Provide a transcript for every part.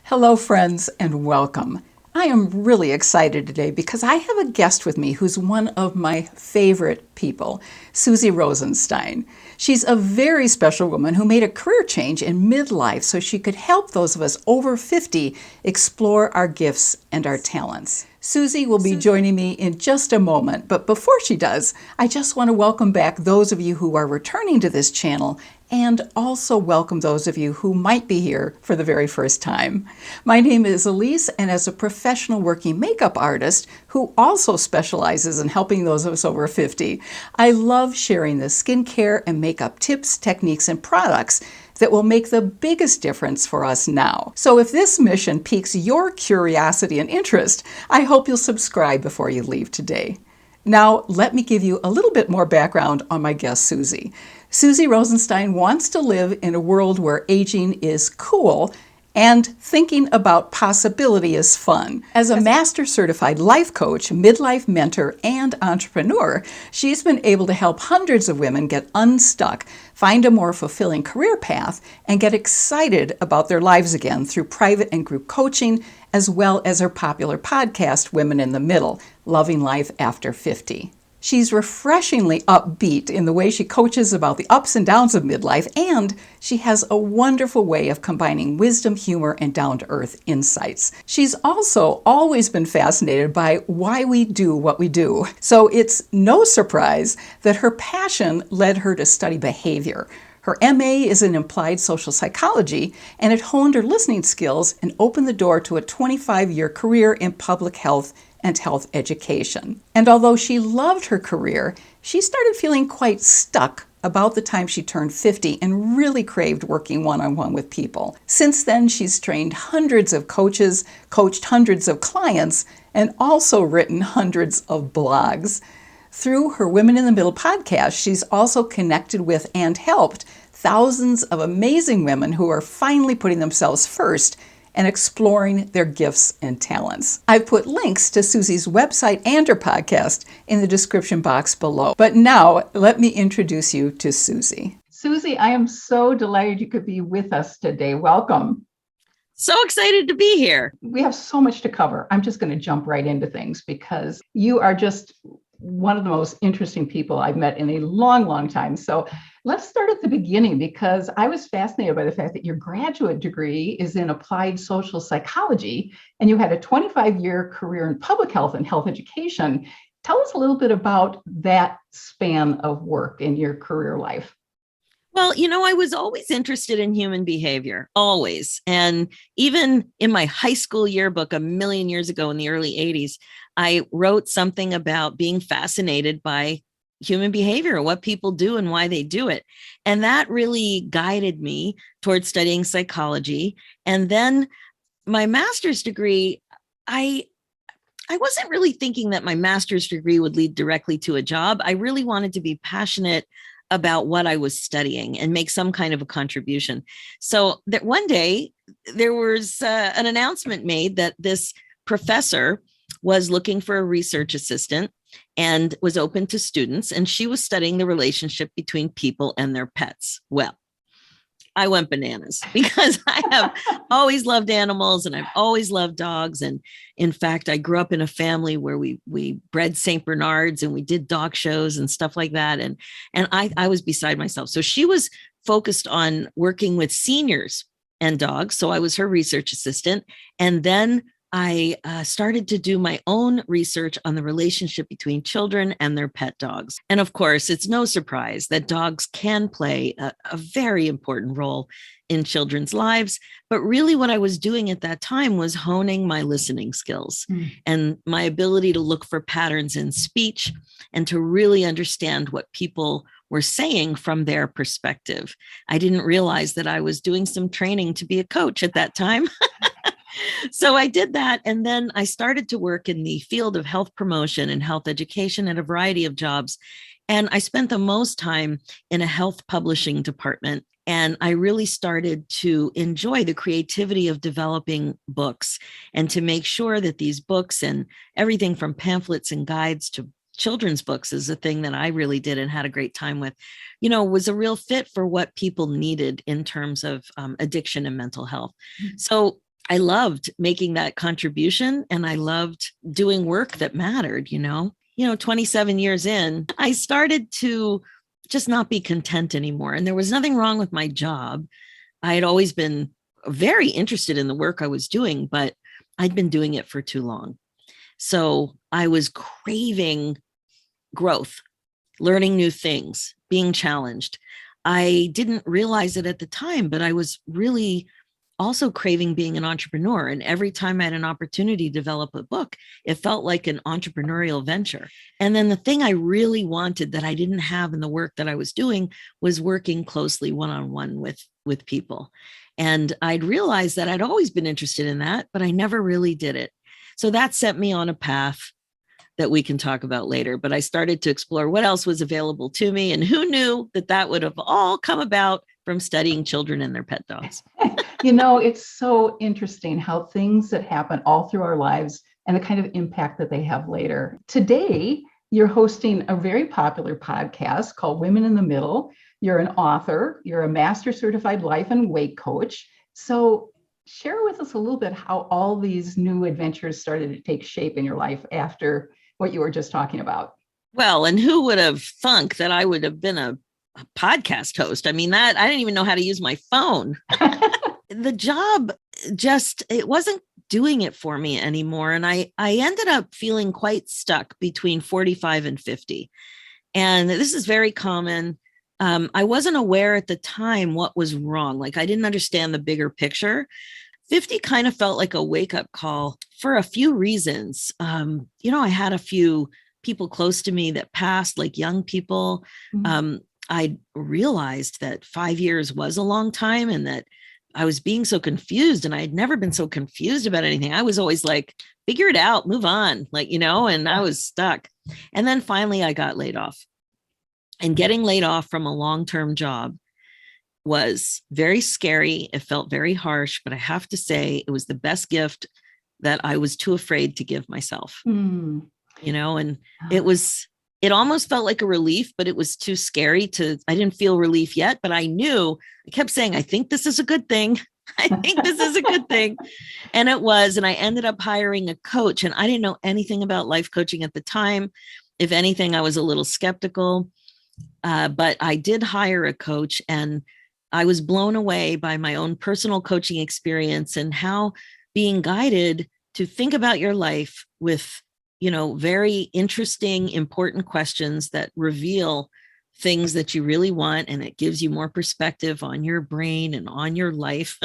Hello, friends, and welcome. I am really excited today because I have a guest with me who's one of my favorite people, Suzy Rosenstein. She's a very special woman who made a career change in midlife so she could help those of us over 50 explore our gifts and our talents. Suzy will be joining me in just a moment, but before she does, I just want to welcome back those of you who are returning to this channel and also welcome those of you who might be here for the very first time. My name is Elise, and as a professional working makeup artist who also specializes in helping those of us over 50, I love sharing the skincare and makeup tips, techniques, and products that will make the biggest difference for us now. So if this mission piques your curiosity and interest, I hope you'll subscribe before you leave today. Now, let me give you a little bit more background on my guest, Suzy. Suzy Rosenstein wants to live in a world where aging is cool and thinking about possibility is fun. As a master certified life coach, midlife mentor, and entrepreneur, she's been able to help hundreds of women get unstuck, find a more fulfilling career path, and get excited about their lives again through private and group coaching, as well as her popular podcast, Women in the Middle, Loving Life After 50. She's refreshingly upbeat in the way she coaches about the ups and downs of midlife, and she has a wonderful way of combining wisdom, humor, and down-to-earth insights. She's also always been fascinated by why we do what we do, so it's no surprise that her passion led her to study behavior. Her MA is in applied social psychology, and it honed her listening skills and opened the door to a 25-year career in public health and health education. And although she loved her career, she started feeling quite stuck about the time she turned 50 and really craved working one-on-one with people. Since then, she's trained hundreds of coaches, coached hundreds of clients, and also written hundreds of blogs. Through her Women in the Middle podcast, she's also connected with and helped thousands of amazing women who are finally putting themselves first and exploring their gifts and talents. I've put links to Suzy's website and her podcast in the description box below. But now, let me introduce you to Suzy. Suzy, I am so delighted you could be with us today. Welcome. So excited to be here. We have so much to cover. I'm just going to jump right into things because you are just one of the most interesting people I've met in a long, long time. So let's start at the beginning because I was fascinated by the fact that your graduate degree is in applied social psychology and you had a 25-year career in public health and health education. Tell us a little bit about that span of work in your career life. Well, I was always interested in human behavior, always. And even in my high school yearbook a million years ago in the early 80s, I wrote something about being fascinated by human behavior, what people do and why they do it. And that really guided me towards studying psychology. And then my master's degree, I wasn't really thinking that my master's degree would lead directly to a job. I really wanted to be passionate about what I was studying and make some kind of a contribution. So that one day there was an announcement made that this professor was looking for a research assistant and was open to students. And she was studying the relationship between people and their pets. Well, I went bananas because I have always loved animals and I've always loved dogs. And in fact, I grew up in a family where we bred St. Bernards and we did dog shows and stuff like that. And I was beside myself. So she was focused on working with seniors and dogs. So I was her research assistant. And then I started to do my own research on the relationship between children and their pet dogs. And of course, it's no surprise that dogs can play a very important role in children's lives. But really what I was doing at that time was honing my listening skills and my ability to look for patterns in speech and to really understand what people were saying from their perspective. I didn't realize that I was doing some training to be a coach at that time. So I did that. And then I started to work in the field of health promotion and health education at a variety of jobs. And I spent the most time in a health publishing department. And I really started to enjoy the creativity of developing books and to make sure that these books and everything from pamphlets and guides to children's books is a thing that I really did and had a great time with, was a real fit for what people needed in terms of addiction and mental health. So I loved making that contribution, and I loved doing work that mattered, 27 years in, I started to just not be content anymore. And there was nothing wrong with my job. I had always been very interested in the work I was doing, but I'd been doing it for too long. So I was craving growth, learning new things, being challenged. I didn't realize it at the time, but I was really also craving being an entrepreneur. And every time I had an opportunity to develop a book, it felt like an entrepreneurial venture. And then the thing I really wanted that I didn't have in the work that I was doing was working closely one-on-one with people. And I'd realized that I'd always been interested in that, but I never really did it. So that set me on a path that we can talk about later. But I started to explore what else was available to me. And who knew that that would have all come about from studying children and their pet dogs. It's so interesting how things that happen all through our lives and the kind of impact that they have later. Today, you're hosting a very popular podcast called Women in the Middle. You're an author, you're a master certified life and weight coach. So share with us a little bit how all these new adventures started to take shape in your life after what you were just talking about. Well, and who would have thunk that I would have been a podcast host? I mean, that I didn't even know how to use my phone. The job it wasn't doing it for me anymore. And I ended up feeling quite stuck between 45 and 50. And this is very common. I wasn't aware at the time what was wrong. Like I didn't understand the bigger picture. 50 kind of felt like a wake-up call for a few reasons. I had a few people close to me that passed, like young people. Mm-hmm. I realized that 5 years was a long time and that I was being so confused, and I had never been so confused about anything. I was always like, figure it out, move on, and I was stuck. And then finally I got laid off. And getting laid off from a long-term job was very scary. It felt very harsh, but I have to say it was the best gift that I was too afraid to give myself. And it almost felt like a relief, but it was too scary I didn't feel relief yet, but I kept saying, I think this is a good thing. I think this is a good thing. And it was, and I ended up hiring a coach, and I didn't know anything about life coaching at the time. If anything, I was a little skeptical, but I did hire a coach, and I was blown away by my own personal coaching experience and how being guided to think about your life with very interesting, important questions that reveal things that you really want. And it gives you more perspective on your brain and on your life.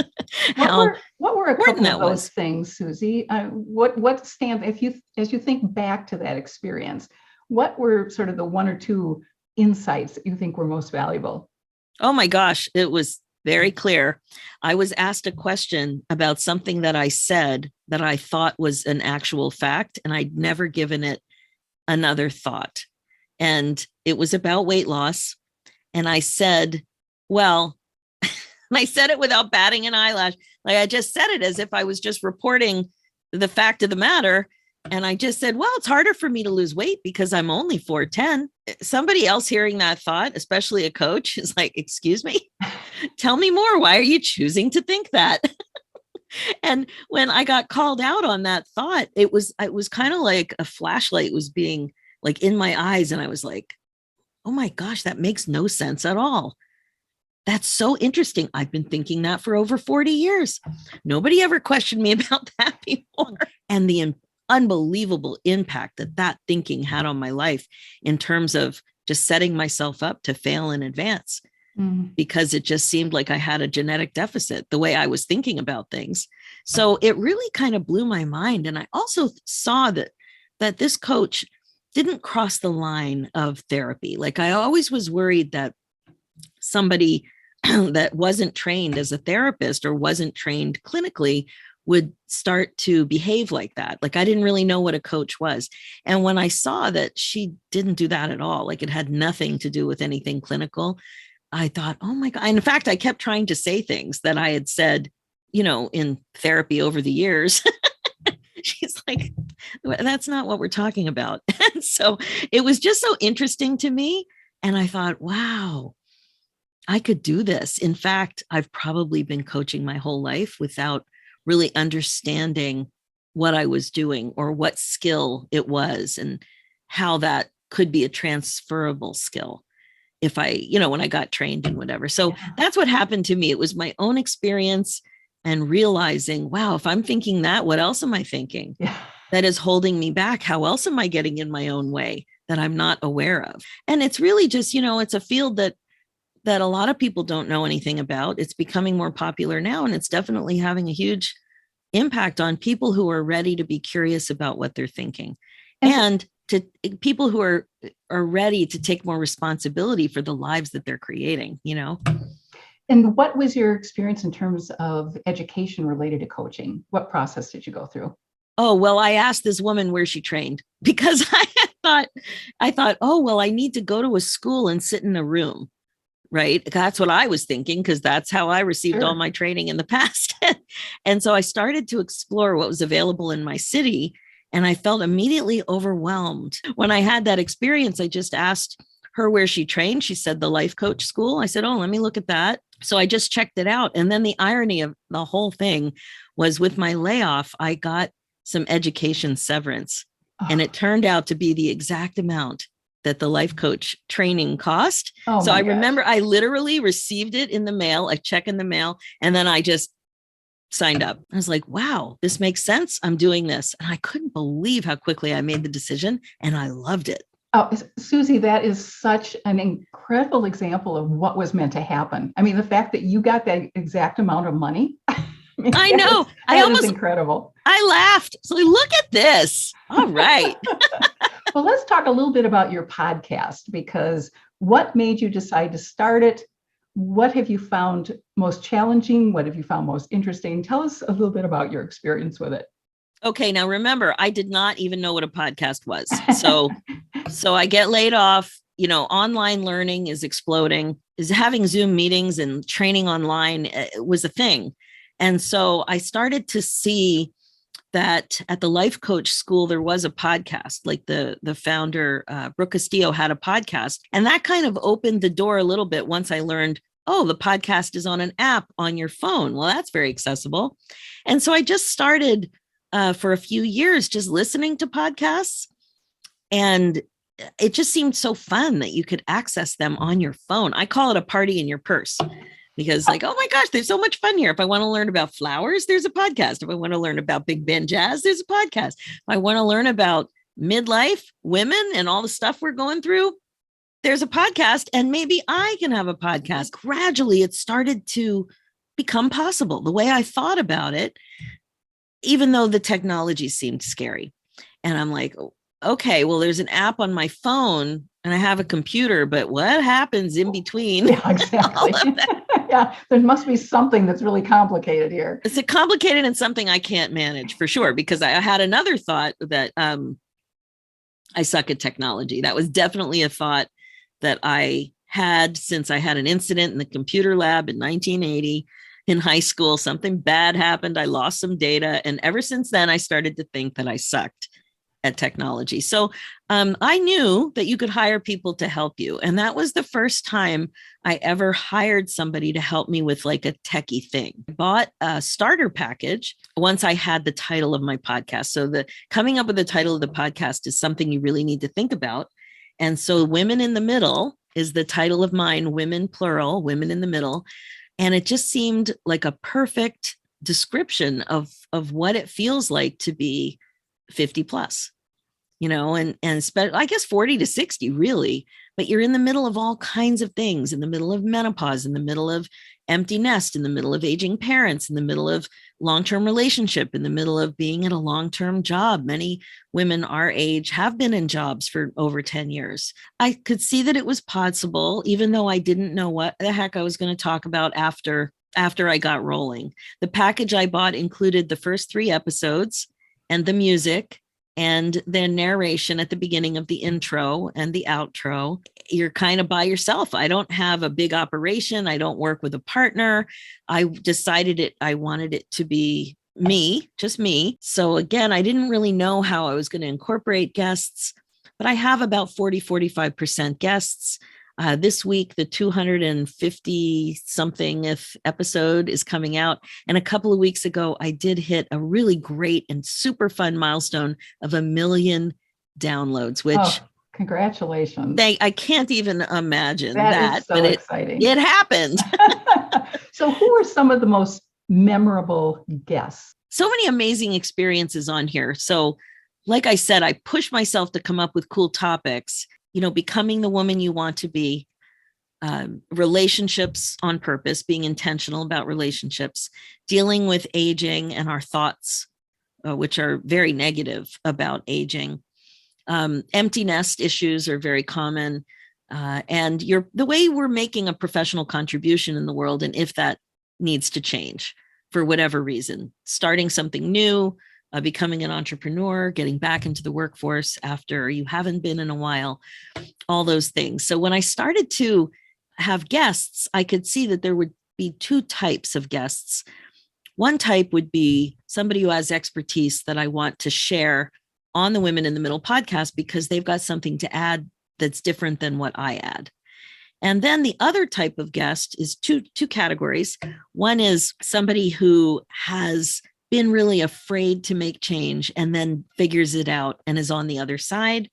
What were a couple of those things, Susie? What stands, as you think back to that experience, what were sort of the one or two insights that you think were most valuable? Oh my gosh, it was very clear. I was asked a question about something that I said that I thought was an actual fact, and I'd never given it another thought. And it was about weight loss. And I said, well, and I said it without batting an eyelash. Like I just said it as if I was just reporting the fact of the matter. And I just said, well, it's harder for me to lose weight because I'm only 4'10". Somebody else hearing that thought, especially a coach, is like, excuse me, tell me more. Why are you choosing to think that? And when I got called out on that thought, it was kind of like a flashlight was being like in my eyes. And I was like, oh my gosh, that makes no sense at all. That's so interesting. I've been thinking that for over 40 years. Nobody ever questioned me about that before. And the unbelievable impact that thinking had on my life in terms of just setting myself up to fail in advance, because it just seemed like I had a genetic deficit the way I was thinking about things. So it really kind of blew my mind. And I also saw that this coach didn't cross the line of therapy. Like I always was worried that somebody that wasn't trained as a therapist or wasn't trained clinically would start to behave like that. Like I didn't really know what a coach was. And when I saw that she didn't do that at all, like it had nothing to do with anything clinical, I thought, oh my God. And in fact, I kept trying to say things that I had said, in therapy over the years. She's like, that's not what we're talking about. And so it was just so interesting to me. And I thought, wow, I could do this. In fact, I've probably been coaching my whole life without really understanding what I was doing or what skill it was and how that could be a transferable skill if I, when I got trained and whatever. So that's what happened to me. It was my own experience and realizing, wow, if I'm thinking that, what else am I thinking? Yeah. That is holding me back? How else am I getting in my own way that I'm not aware of? And it's really just, it's a field that a lot of people don't know anything about. It's becoming more popular now, and it's definitely having a huge impact on people who are ready to be curious about what they're thinking, and to people who are ready to take more responsibility for the lives that they're creating, And what was your experience in terms of education related to coaching? What process did you go through? Oh, well, I asked this woman where she trained because I thought, oh, well, I need to go to a school and sit in a room. Right. That's what I was thinking, because that's how I received all my training in the past. And so I started to explore what was available in my city, and I felt immediately overwhelmed. When I had that experience, I just asked her where she trained. She said the life coach school. I said, oh, let me look at that. So I just checked it out. And then the irony of the whole thing was, with my layoff, I got some education severance, and it turned out to be the exact amount that the life coach training cost. So I remember I literally received it in the mail, a check in the mail, and then I just signed up. I was like, wow, this makes sense. I'm doing this. And I couldn't believe how quickly I made the decision, and I loved it. Oh, Susie, that is such an incredible example of what was meant to happen. I mean, the fact that you got that exact amount of money. I know. That is incredible. I laughed. So look at this. All right. Well, let's talk a little bit about your podcast, because what made you decide to start it? What have you found most challenging? What have you found most interesting? Tell us a little bit about your experience with it. Okay. Now, remember, I did not even know what a podcast was. So I get laid off. Online learning is exploding, is having Zoom meetings and training online was a thing. And so I started to see that at the life coach school, there was a podcast, like the founder, Brooke Castillo, had a podcast. And that kind of opened the door a little bit once I learned, oh, the podcast is on an app on your phone. Well, that's very accessible. And so I just started for a few years just listening to podcasts. And it just seemed so fun that you could access them on your phone. I call it a party in your purse. Because oh my gosh, there's so much fun here. If I want to learn about flowers, there's a podcast. If I want to learn about big band jazz, there's a podcast. If I want to learn about midlife, women, and all the stuff we're going through, there's a podcast. And maybe I can have a podcast. Gradually, it started to become possible the way I thought about it, even though the technology seemed scary. And I'm like, okay, well, there's an app on my phone and I have a computer, but what happens in between? Yeah, exactly. Yeah, there must be something that's really complicated here. It's complicated and something I can't manage for sure, because I had another thought that I suck at technology. That was definitely a thought that I had since I had an incident in the computer lab in 1980 in high school. Something bad happened. I lost some data. And ever since then, I started to think that I sucked at technology. So I knew that you could hire people to help you. And that was the first time I ever hired somebody to help me with like a techie thing. I bought a starter package once I had the title of my podcast. So coming up with the title of the podcast is something you really need to think about. And so Women in the Middle is the title of mine, women plural, women in the middle. And it just seemed like a perfect description of what it feels like to be 50 plus. And I guess 40 to 60 really, but you're in the middle of all kinds of things, in the middle of menopause, in the middle of empty nest, in the middle of aging parents, in the middle of long-term relationship, in the middle of being at a long-term job. Many women our age have been in jobs for over 10 years. I could see that it was possible, even though I didn't know what the heck I was going to talk about after I got rolling. The package I bought included the first 3 episodes and the music and the narration at the beginning of the intro and the outro. You're kind of by yourself. I don't have a big operation. I don't work with a partner. I decided I wanted it to be me, just me. So again, I didn't really know how I was going to incorporate guests, but I have about 40, 45% guests. This week, the 250 somethingth episode is coming out. And a couple of weeks ago, I did hit a really great and super fun milestone of 1 million downloads, which congratulations. I can't even imagine that is so but exciting. It happened. So who are some of the most memorable guests? So many amazing experiences on here. So like I said, I push myself to come up with cool topics, becoming the woman you want to be, relationships on purpose, being intentional about relationships, dealing with aging and our thoughts, which are very negative about aging. Empty nest issues are very common. And the way we're making a professional contribution in the world, and if that needs to change for whatever reason, starting something new, becoming an entrepreneur, getting back into the workforce after you haven't been in a while, all those things. So when I started to have guests, I could see that there would be two types of guests. One type would be somebody who has expertise that I want to share on the Women in the Middle podcast because they've got something to add that's different than what I add. And then the other type of guest is two categories. One is somebody who has been really afraid to make change and then figures it out and is on the other side.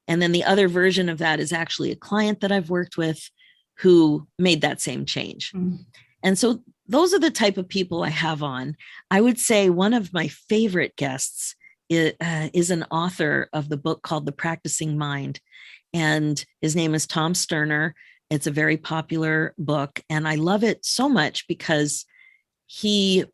And then the other version of that is actually a client that I've worked with who made that same change. Mm-hmm. And so those are the type of people I have on. I would say one of my favorite guests is an author of the book called The Practicing Mind. And his name is Tom Sterner. It's a very popular book. And I love it so much because he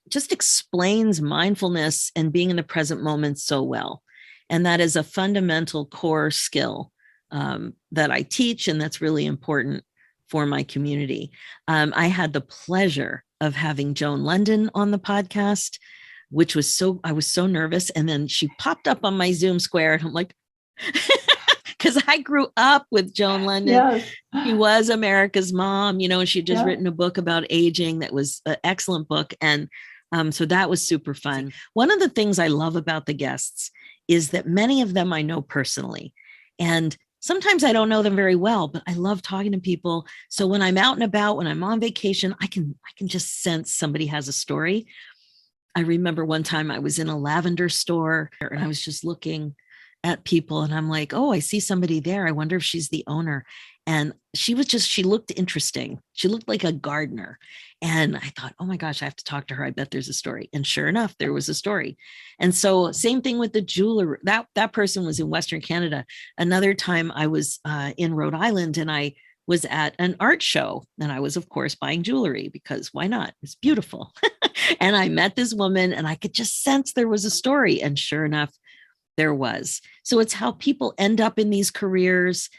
just explains mindfulness and being in the present moment so well. And that is a fundamental core skill that I teach, and that's really important for my community. I had the pleasure of having Joan London on the podcast, which was I was so nervous. And then she popped up on my Zoom square and I'm like, because I grew up with Joan London. Yes. She was America's Mom, and she'd just written a book about aging that was an excellent book. And so that was super fun. One of the things I love about the guests is that many of them I know personally. And sometimes I don't know them very well, but I love talking to people. So when I'm out and about, when I'm on vacation, I can just sense somebody has a story. I remember one time I was in a lavender store and I was just looking at people and I'm like, oh, I see somebody there. I wonder if she's the owner. And she looked interesting. She looked like a gardener. And I thought, oh my gosh, I have to talk to her. I bet there's a story. And sure enough, there was a story. And so same thing with the jeweler. That person was in Western Canada. Another time I was in Rhode Island and I was at an art show. And I was, of course, buying jewelry because why not? It's beautiful. And I met this woman and I could just sense there was a story. And sure enough, there was. So it's how people end up in these careers.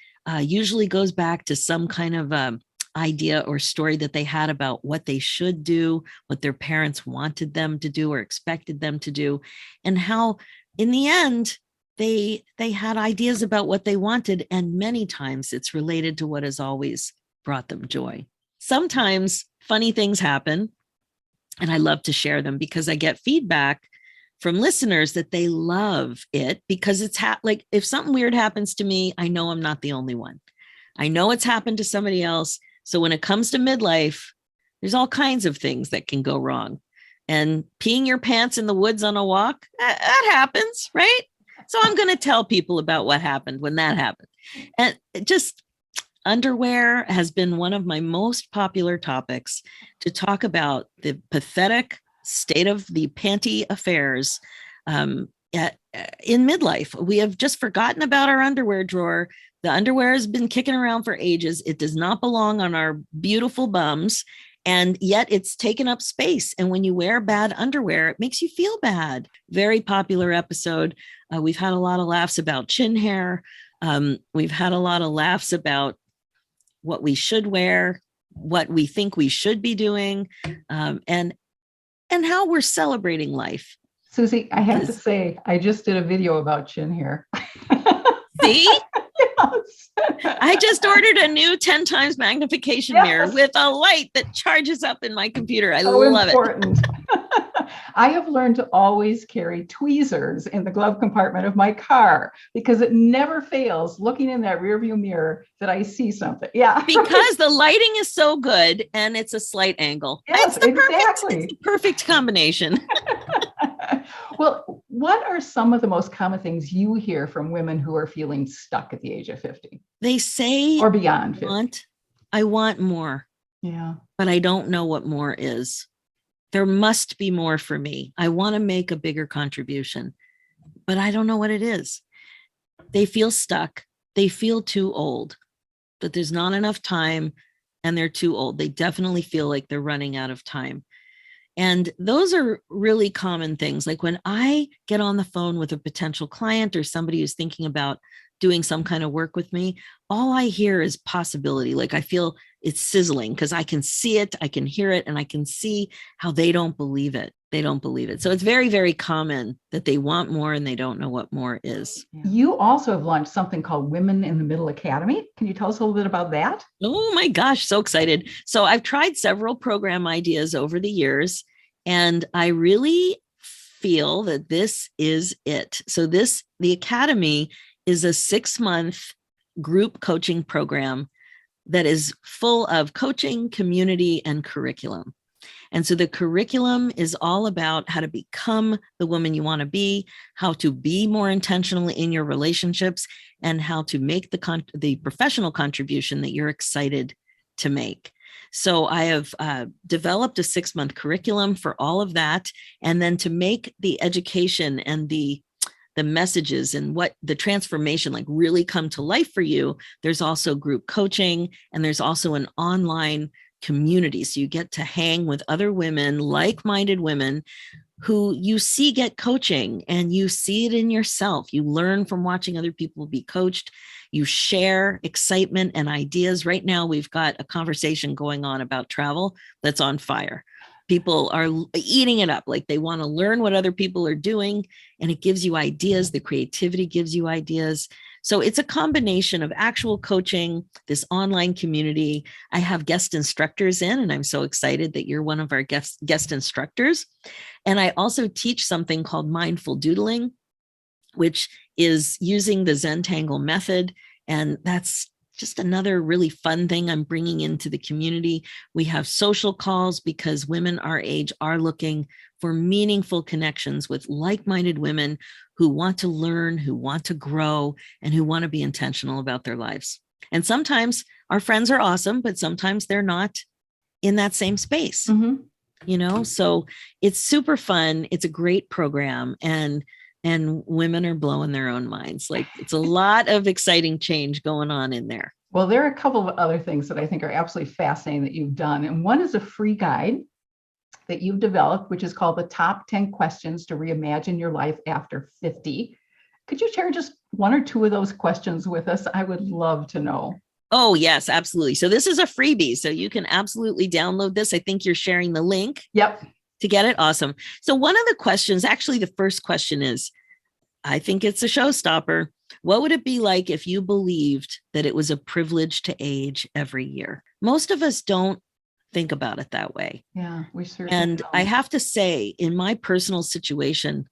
Usually goes back to some kind of idea or story that they had about what they should do, what their parents wanted them to do or expected them to do, and how in the end, they had ideas about what they wanted. And many times it's related to what has always brought them joy. Sometimes funny things happen, and I love to share them because I get feedback from listeners that they love it because it's like if something weird happens to me, I know I'm not the only one. I know it's happened to somebody else. So when it comes to midlife, there's all kinds of things that can go wrong. And peeing your pants in the woods on a walk, that happens, right? So I'm going to tell people about what happened when that happened. And just underwear has been one of my most popular topics to talk about the pathetic state of the panty affairs in midlife. We have just forgotten about our underwear drawer. The underwear has been kicking around for ages. It does not belong on our beautiful bums, and yet it's taken up space. And when you wear bad underwear, it makes you feel bad. Very popular episode. We've had a lot of laughs about chin hair. We've had a lot of laughs about what we should wear, what we think we should be doing, and how we're celebrating life. Susie, I have to say, I just did a video about chin hair. See? Yes. I just ordered a new 10 times magnification mirror with a light that charges up in my computer. I love important. I have learned to always carry tweezers in the glove compartment of my car because it never fails looking in that rearview mirror that I see something. Yeah. Because the lighting is so good and it's a slight angle. Yes, it's the exactly. perfect combination. Well, what are some of the most common things you hear from women who are feeling stuck at the age of 50? They say, or beyond 50. I want more. Yeah. But I don't know what more is. There must be more for me. I want to make a bigger contribution, but I don't know what it is. They feel stuck. They feel too old, that there's not enough time and they're too old. They definitely feel like they're running out of time. And those are really common things. Like when I get on the phone with a potential client or somebody who's thinking about doing some kind of work with me, all I hear is possibility. Like I feel it's sizzling because I can see it, I can hear it, and I can see how they don't believe it. They don't believe it. So it's very, very common that they want more and they don't know what more is. You also have launched something called Women in the Middle Academy. Can you tell us a little bit about that? Oh my gosh, so excited. So I've tried several program ideas over the years, and I really feel that this is it. So the Academy is a 6-month group coaching program that is full of coaching, community, and curriculum. And so the curriculum is all about how to become the woman you want to be, how to be more intentional in your relationships, and how to make the professional contribution that you're excited to make. So I have developed a 6-month curriculum for all of that. And then to make the education and the messages and what the transformation like really come to life for you, there's also group coaching and there's also an online community. So you get to hang with other women, like-minded women who you see get coaching and you see it in yourself. You learn from watching other people be coached. You share excitement and ideas. Right now, we've got a conversation going on about travel that's on fire. People are eating it up. Like they want to learn what other people are doing, and it gives you ideas. The creativity gives you ideas. So it's a combination of actual coaching, this online community. I have guest instructors in, and I'm so excited that you're one of our guest instructors. And I also teach something called mindful doodling, which is using the Zentangle method. And that's just another really fun thing I'm bringing into the community. We have social calls because women our age are looking for meaningful connections with like-minded women who want to learn, who want to grow, and who want to be intentional about their lives. And sometimes our friends are awesome, but sometimes they're not in that same space, so it's super fun. It's a great program, and women are blowing their own minds. Like it's a lot of exciting change going on in there. Well, there are a couple of other things that I think are absolutely fascinating that you've done. And one is a free guide that you've developed, which is called the Top 10 Questions to Reimagine Your Life After 50. Could you share just one or two of those questions with us? I would love to know. Oh, yes, absolutely. So this is a freebie, so you can absolutely download this. I think you're sharing the link. Yep. To get it. Awesome. So one of the questions, actually, the first question is, I think it's a showstopper. What would it be like if you believed that it was a privilege to age every year? Most of us don't think about it that way. Yeah, we certainly And don't. I have to say, in my personal situation,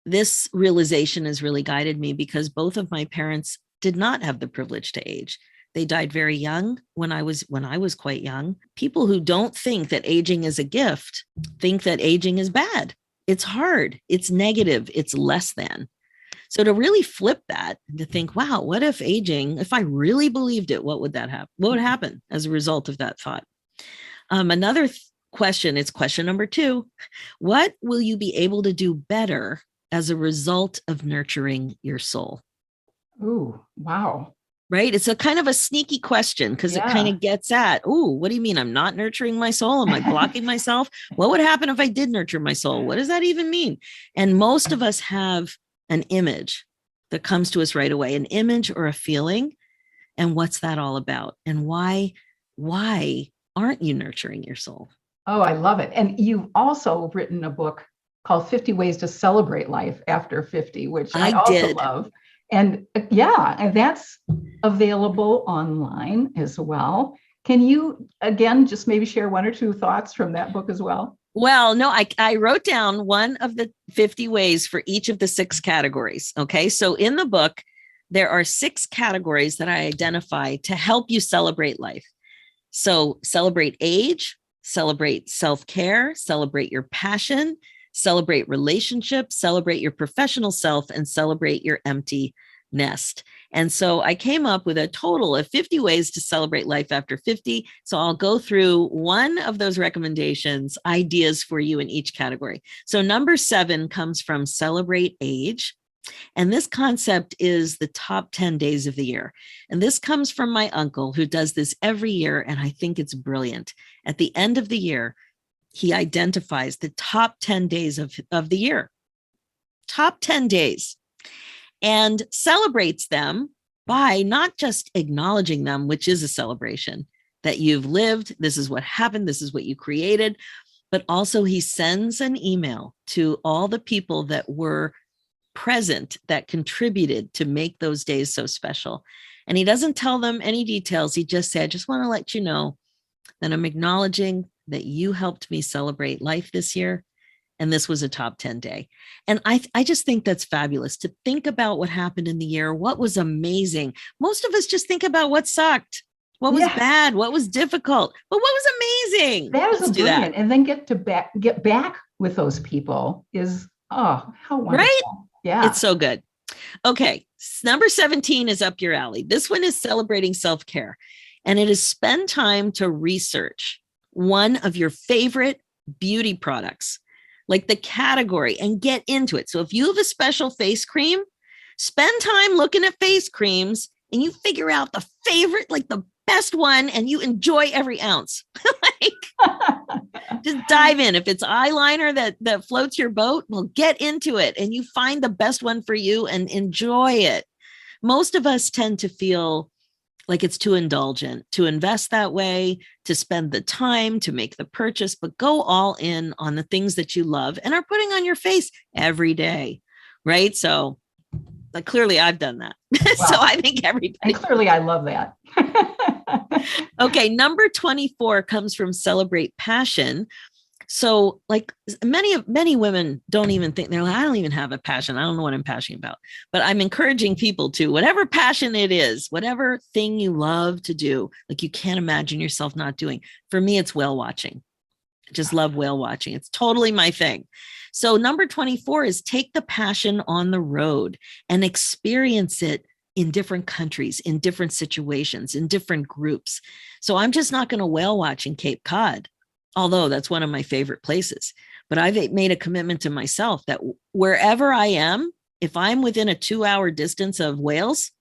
this realization has really guided me because both of my parents did not have the privilege to age. They died very young when I was quite young. People who don't think that aging is a gift think that aging is bad. It's hard. It's negative. It's less than. So to really flip that and to think, wow, what if aging, if I really believed it, what would that happen? What would happen as a result of that thought? Another question, it's question number 2. What will you be able to do better as a result of nurturing your soul? Ooh, wow. Right? It's a kind of a sneaky question because it kind of gets at, oh, what do you mean? I'm not nurturing my soul? Am I blocking myself? What would happen if I did nurture my soul? What does that even mean? And most of us have an image that comes to us right away, an image or a feeling. And what's that all about? And why aren't you nurturing your soul? Oh, I love it. And you've also written a book called 50 Ways to Celebrate Life After 50, which I also love. And yeah, and that's available online as well. Can you, again, just maybe share one or two thoughts from that book as well? Well, no, I wrote down one of the 50 ways for each of the 6 categories. Okay. So in the book, there are 6 categories that I identify to help you celebrate life. So celebrate age, celebrate self-care, celebrate your passion, celebrate relationships, celebrate your professional self, and celebrate your empty nest. And so I came up with a total of 50 ways to celebrate life after 50. So I'll go through one of those recommendations, ideas for you in each category. So number 7 comes from celebrate age. And this concept is the top 10 days of the year. And this comes from my uncle who does this every year. And I think it's brilliant. At the end of the year, he identifies the top 10 days of the year, top 10 days, and celebrates them by not just acknowledging them, which is a celebration that you've lived. This is what happened. This is what you created. But also he sends an email to all the people that were present, that contributed to make those days so special. And he doesn't tell them any details. He just said, I just want to let you know that I'm acknowledging that you helped me celebrate life this year. And this was a top 10 day. And I just think that's fabulous to think about what happened in the year, what was amazing. Most of us just think about what sucked, what was bad, what was difficult, but what was amazing. That was brilliant. And then get back with those people is, oh, how wonderful. Right? Yeah. It's so good. Okay. Number 17 is up your alley. This one is celebrating self-care. And it is spend time to research one of your favorite beauty products, like the category, and get into it. So if you have a special face cream, spend time looking at face creams and you figure out the favorite, like the best one, and you enjoy every ounce. Just dive in. If it's eyeliner that floats your boat, well, get into it and you find the best one for you and enjoy it. Most of us tend to feel like it's too indulgent to invest that way, to spend the time to make the purchase, but go all in on the things that you love and are putting on your face every day, right? So clearly I've done that. Wow. So I think everybody. And clearly I love that. Okay. Number 24 comes from celebrate passion. So like many women don't even think, they're like, I don't even have a passion. I don't know what I'm passionate about, but I'm encouraging people to, whatever passion it is, whatever thing you love to do, like you can't imagine yourself not doing. For me, it's whale watching. I just love whale watching. It's totally my thing. So number 24 is take the passion on the road and experience it in different countries, in different situations, in different groups. So I'm just not going to whale watch in Cape Cod, although that's one of my favorite places. But I've made a commitment to myself that wherever I am, if I'm within a 2-hour distance of whales,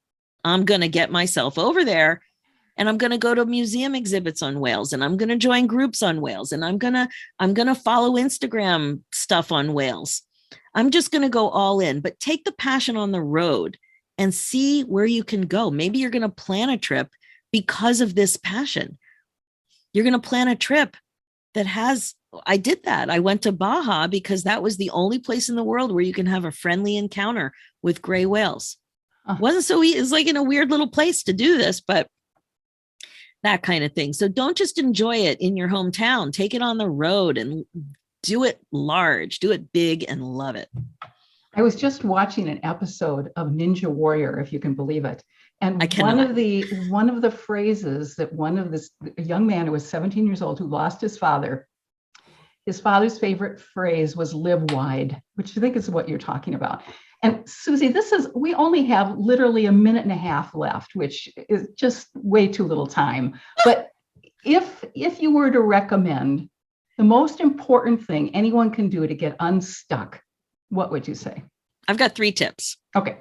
I'm going to get myself over there and I'm going to go to museum exhibits on whales, and I'm going to join groups on whales, and I'm going to follow Instagram stuff on whales. I'm just going to go all in, but take the passion on the road and see where you can go. Maybe you're going to plan a trip because of this passion. You're going to plan a trip that has, I did that. I went to Baja because that was the only place in the world where you can have a friendly encounter with gray whales. Wasn't so easy. It's like in a weird little place to do this, but that kind of thing. So don't just enjoy it in your hometown. Take it on the road and do it large, do it big, and love it. I was just watching an episode of Ninja Warrior, if you can believe it. And one of the phrases that a young man who was 17 years old who lost his father's favorite phrase was "live wide," which I think is what you're talking about. And Susie, we only have literally a minute and a half left, which is just way too little time. But if you were to recommend the most important thing anyone can do to get unstuck, what would you say? I've got 3 tips. Okay.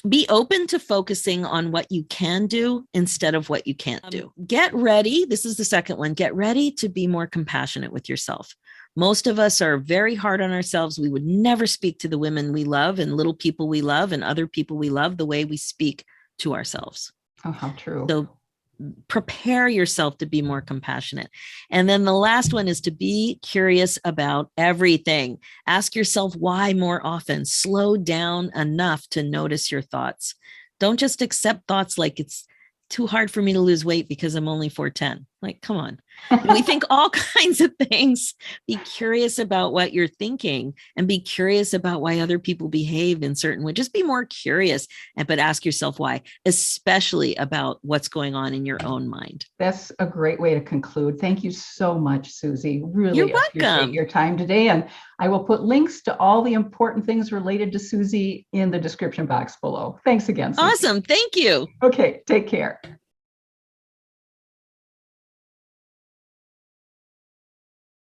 Be open to focusing on what you can do instead of what you can't do. Get ready. This is the second one. Get ready to be more compassionate with yourself. Most of us are very hard on ourselves. We would never speak to the women we love and little people we love and other people we love the way we speak to ourselves. Oh, how true. So prepare yourself to be more compassionate. And then the last one is to be curious about everything. Ask yourself why more often. Slow down enough to notice your thoughts. Don't just accept thoughts like it's too hard for me to lose weight because I'm only 4'10". Like, come on. We think all kinds of things. Be curious about what you're thinking and be curious about why other people behave in certain ways. Just be more curious, but ask yourself why, especially about what's going on in your own mind. That's a great way to conclude. Thank you so much, Susie. Really You're appreciate welcome. your time today. And I will put links to all the important things related to Susie in the description box below. Thanks again, Susie. Awesome. Thank you. Okay, take care.